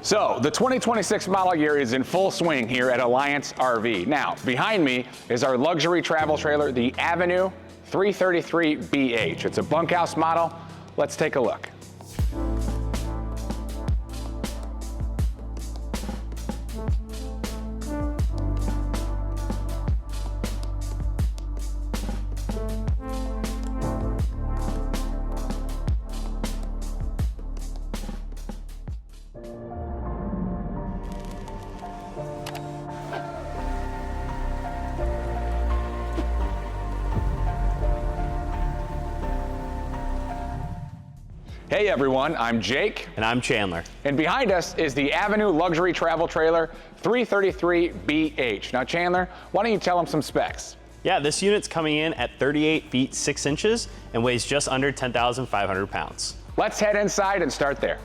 So the 2026 model year is in full swing here at Alliance RV. Now, behind me is our luxury travel trailer, the Avenue 333BH. It's a bunkhouse model. Let's take a look. Hey everyone, I'm Jake. And I'm Chandler. And behind us is the Avenue Luxury Travel Trailer 333BH. Now Chandler, why don't you tell them some specs? Yeah, this unit's coming in at 38 feet 6 inches and weighs just under 10,500 pounds. Let's head inside and start there.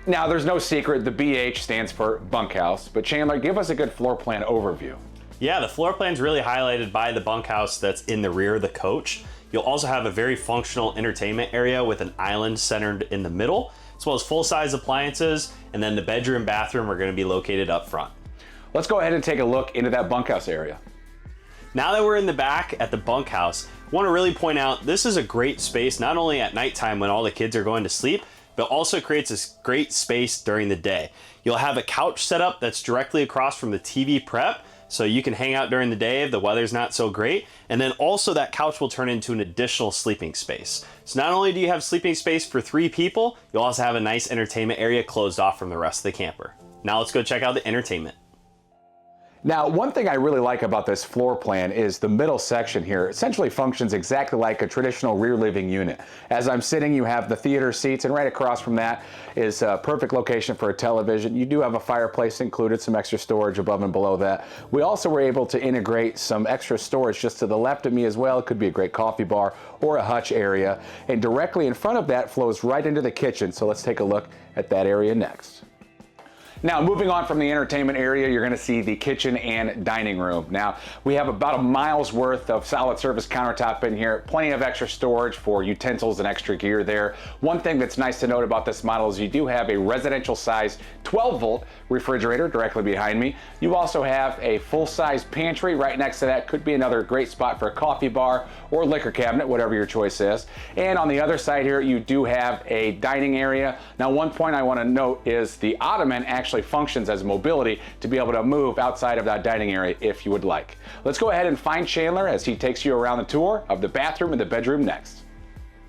Now, there's no secret, the BH stands for Bunkhouse, but Chandler, give us a good floor plan overview. Yeah, the floor plan's really highlighted by the bunkhouse that's in the rear of the coach. You'll also have a very functional entertainment area with an island centered in the middle, as well as full-size appliances, and then the bedroom and bathroom are gonna be located up front. Let's go ahead and take a look into that bunkhouse area. Now that we're in the back at the bunkhouse, I wanna really point out this is a great space, not only at nighttime when all the kids are going to sleep, but also creates this great space during the day. You'll have a couch set up that's directly across from the TV prep, so you can hang out during the day if the weather's not so great. And then also that couch will turn into an additional sleeping space. So not only do you have sleeping space for 3 people, you'll also have a nice entertainment area closed off from the rest of the camper. Now let's go check out the entertainment. Now, one thing I really like about this floor plan is the middle section here essentially functions exactly like a traditional rear living unit. As I'm sitting, you have the theater seats, and right across from that is a perfect location for a television. You do have a fireplace included, some extra storage above and below that. We also were able to integrate some extra storage just to the left of me as well. It could be a great coffee bar or a hutch area. And directly in front of that flows right into the kitchen. So let's take a look at that area next. Now, moving on from the entertainment area, you're going to see the kitchen and dining room. Now, we have about a mile's worth of solid surface countertop in here, plenty of extra storage for utensils and extra gear there. One thing that's nice to note about this model is you do have a residential size 12-volt refrigerator directly behind me. You also have a full-size pantry right next to that. Could be another great spot for a coffee bar or liquor cabinet, whatever your choice is. And on the other side here, you do have a dining area. Now, one point I want to note is the ottoman actually functions as mobility to be able to move outside of that dining area if you would like. Let's go ahead and find Chandler as he takes you around the tour of the bathroom and the bedroom next.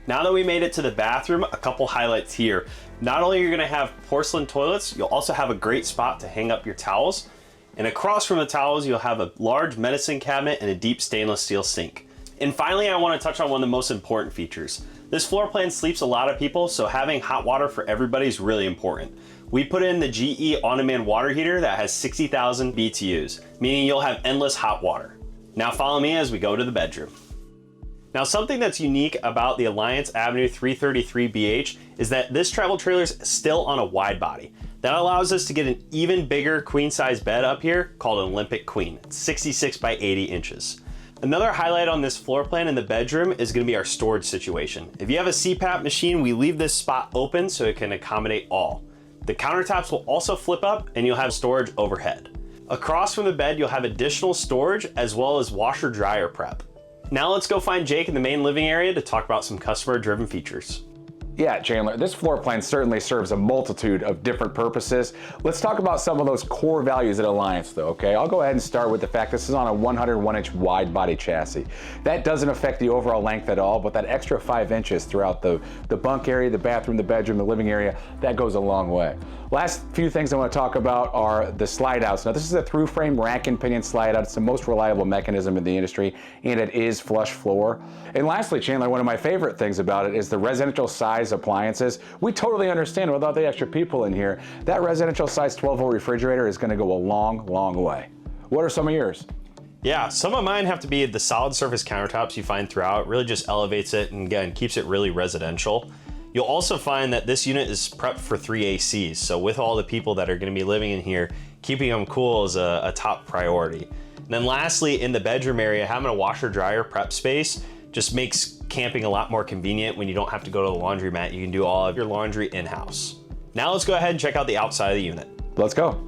Now that we made it to the bathroom, a couple highlights here. Not only are you gonna have porcelain toilets, you'll also have a great spot to hang up your towels. And across from the towels, you'll have a large medicine cabinet and a deep stainless steel sink. And finally, I wanna touch on one of the most important features. This floor plan sleeps a lot of people, so having hot water for everybody is really important. We put in the GE ottoman water heater that has 60,000 BTUs, meaning you'll have endless hot water. Now follow me as we go to the bedroom. Now, something that's unique about the Alliance Avenue 333BH is that this travel trailer is still on a wide body. That allows us to get an even bigger queen size bed up here called an Olympic Queen. It's 66 by 80 inches. Another highlight on this floor plan in the bedroom is gonna be our storage situation. If you have a CPAP machine, we leave this spot open so it can accommodate all. The countertops will also flip up and you'll have storage overhead. Across from the bed, you'll have additional storage as well as washer dryer prep. Now let's go find Jake in the main living area to talk about some customer driven features. Yeah, Chandler, this floor plan certainly serves a multitude of different purposes. Let's talk about some of those core values at Alliance though, okay? I'll go ahead and start with the fact this is on a 101-inch wide body chassis. That doesn't affect the overall length at all, but that extra 5 inches throughout the bunk area, the bathroom, the bedroom, the living area, that goes a long way. Last few things I want to talk about are the slide outs. Now this is a through frame rack and pinion slide out. It's the most reliable mechanism in the industry, and it is flush floor. And lastly, Chandler, one of my favorite things about it is the residential size appliances. We totally understand without the extra people in here, that residential size 12-volt refrigerator is going to go a long, long way. What are some of yours? Yeah, some of mine have to be the solid surface countertops you find throughout. It really just elevates it and again, keeps it really residential. You'll also find that this unit is prepped for 3 ACs. So with all the people that are gonna be living in here, keeping them cool is a top priority. And then lastly, in the bedroom area, having a washer dryer prep space just makes camping a lot more convenient. When you don't have to go to the laundromat, you can do all of your laundry in-house. Now let's go ahead and check out the outside of the unit. Let's go.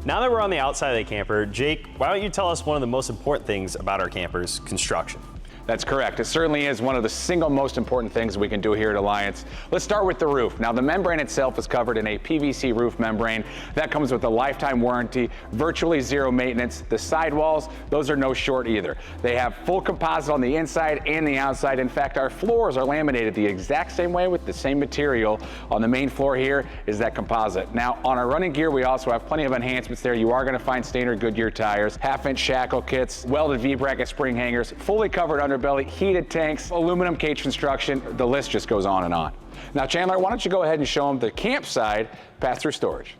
Now that we're on the outside of the camper, Jake, why don't you tell us one of the most important things about our campers, construction? That's correct. It certainly is one of the single most important things we can do here at Alliance. Let's start with the roof. Now, the membrane itself is covered in a PVC roof membrane. That comes with a lifetime warranty, virtually zero maintenance. The sidewalls, those are no short either. They have full composite on the inside and the outside. In fact, our floors are laminated the exact same way with the same material. On the main floor here is that composite. Now, on our running gear, we also have plenty of enhancements there. You are going to find standard Goodyear tires, half-inch shackle kits, welded V-bracket spring hangers, fully covered underbelly, heated tanks, aluminum cage construction. The list just goes on and on. Now, Chandler, why don't you go ahead and show them the campside pass-through storage.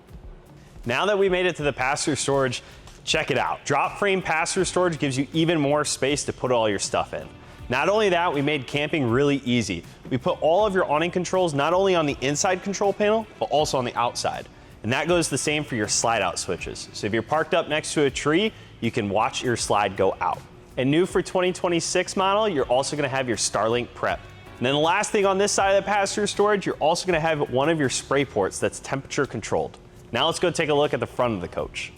Now that we made it to the pass-through storage, check it out. Drop frame pass-through storage gives you even more space to put all your stuff in. Not only that, we made camping really easy. We put all of your awning controls not only on the inside control panel, but also on the outside. And that goes the same for your slide out switches. So if you're parked up next to a tree, you can watch your slide go out. And new for 2026 model, you're also gonna have your Starlink prep. And then the last thing on this side of the pass-through storage, you're also gonna have one of your spray ports that's temperature controlled. Now let's go take a look at the front of the coach.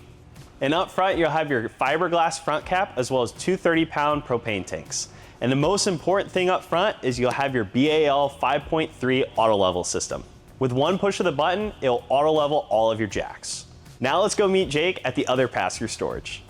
And up front, you'll have your fiberglass front cap as well as two 30-pound propane tanks. And the most important thing up front is you'll have your BAL 5.3 auto level system. With one push of the button, it'll auto level all of your jacks. Now let's go meet Jake at the other pass-through storage.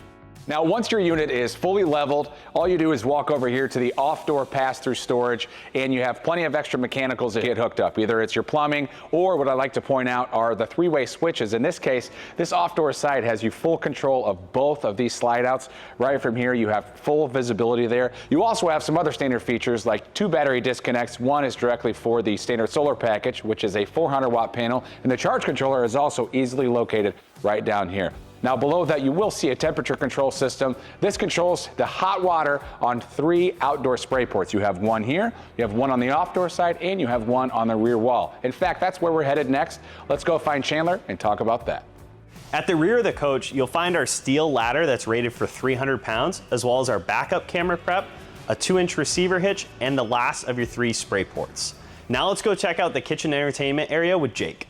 Now, once your unit is fully leveled, all you do is walk over here to the off-door pass-through storage, and you have plenty of extra mechanicals that get hooked up. Either it's your plumbing, or what I like to point out are the three-way switches. In this case, this off-door side has you full control of both of these slide-outs. Right from here, you have full visibility there. You also have some other standard features like two battery disconnects. One is directly for the standard solar package, which is a 400-watt panel, and the charge controller is also easily located right down here. Now, below that, you will see a temperature control system. This controls the hot water on three outdoor spray ports. You have one here, you have one on the off-door side, and you have one on the rear wall. In fact, that's where we're headed next. Let's go find Chandler and talk about that. At the rear of the coach, you'll find our steel ladder that's rated for 300 pounds, as well as our backup camera prep, a 2-inch receiver hitch, and the last of your 3 spray ports. Now let's go check out the kitchen entertainment area with Jake.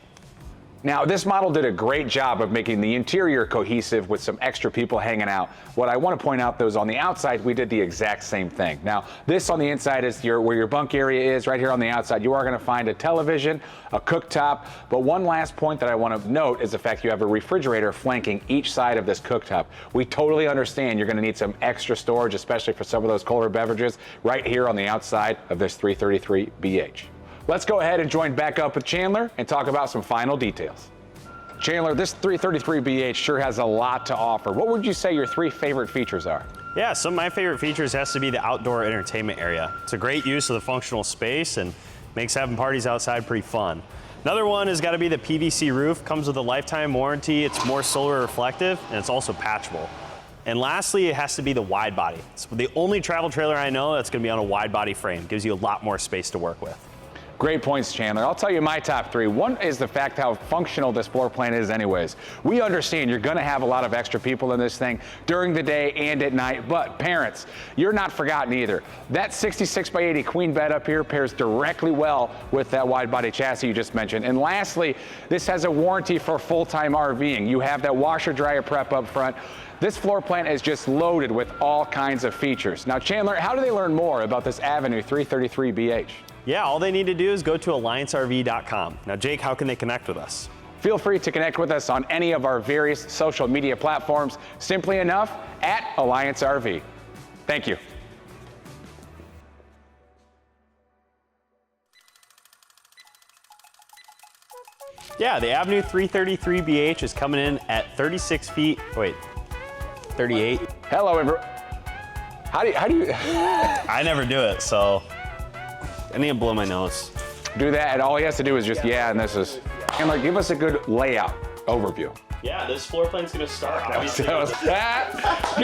Now, this model did a great job of making the interior cohesive with some extra people hanging out. What I want to point out, though, is on the outside, we did the exact same thing. Now, this on the inside is where your bunk area is. Right here on the outside, you are going to find a television, a cooktop. But one last point that I want to note is the fact you have a refrigerator flanking each side of this cooktop. We totally understand you're going to need some extra storage, especially for some of those colder beverages, right here on the outside of this 333BH. Let's go ahead and join back up with Chandler and talk about some final details. Chandler, this 333BH sure has a lot to offer. What would you say your 3 favorite features are? Yeah, some of my favorite features has to be the outdoor entertainment area. It's a great use of the functional space and makes having parties outside pretty fun. Another one has got to be the PVC roof. Comes with a lifetime warranty. It's more solar reflective and it's also patchable. And lastly, it has to be the wide body. It's the only travel trailer I know that's going to be on a wide body frame. Gives you a lot more space to work with. Great points, Chandler. I'll tell you my top 3. One is the fact how functional this floor plan is anyways. We understand you're gonna have a lot of extra people in this thing during the day and at night, but parents, you're not forgotten either. That 66 by 80 queen bed up here pairs directly well with that wide body chassis you just mentioned. And lastly, this has a warranty for full-time RVing. You have that washer dryer prep up front. This floor plan is just loaded with all kinds of features. Now, Chandler, how do they learn more about this Avenue 333BH? Yeah, all they need to do is go to alliancerv.com. Now, Jake, how can they connect with us? Feel free to connect with us on any of our various social media platforms. Simply enough, at Alliance RV. Thank you. Yeah, the Avenue 333BH is coming in at 36 feet, 38. Hello, everyone. How do you I never do it, so I need to blow my nose. do that? And all he has to do is just, and this is, and like, give us a good layout overview. Yeah, this floor plan's gonna start obviously. Give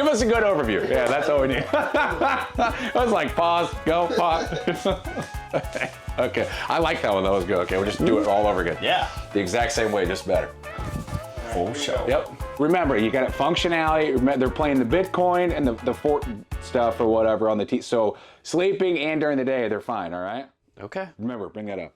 us a good overview. Yeah, that's all we need. I was like, pause, go, pause. Okay, I like that one. That was good. Okay, we'll just do it all over again. Yeah. The exact same way, just better. Full show. Yep. Remember, you got functionality. They're playing the Bitcoin and the Fort stuff or whatever on the T. So sleeping and during the day, they're fine. All right. Okay. Remember, bring that up.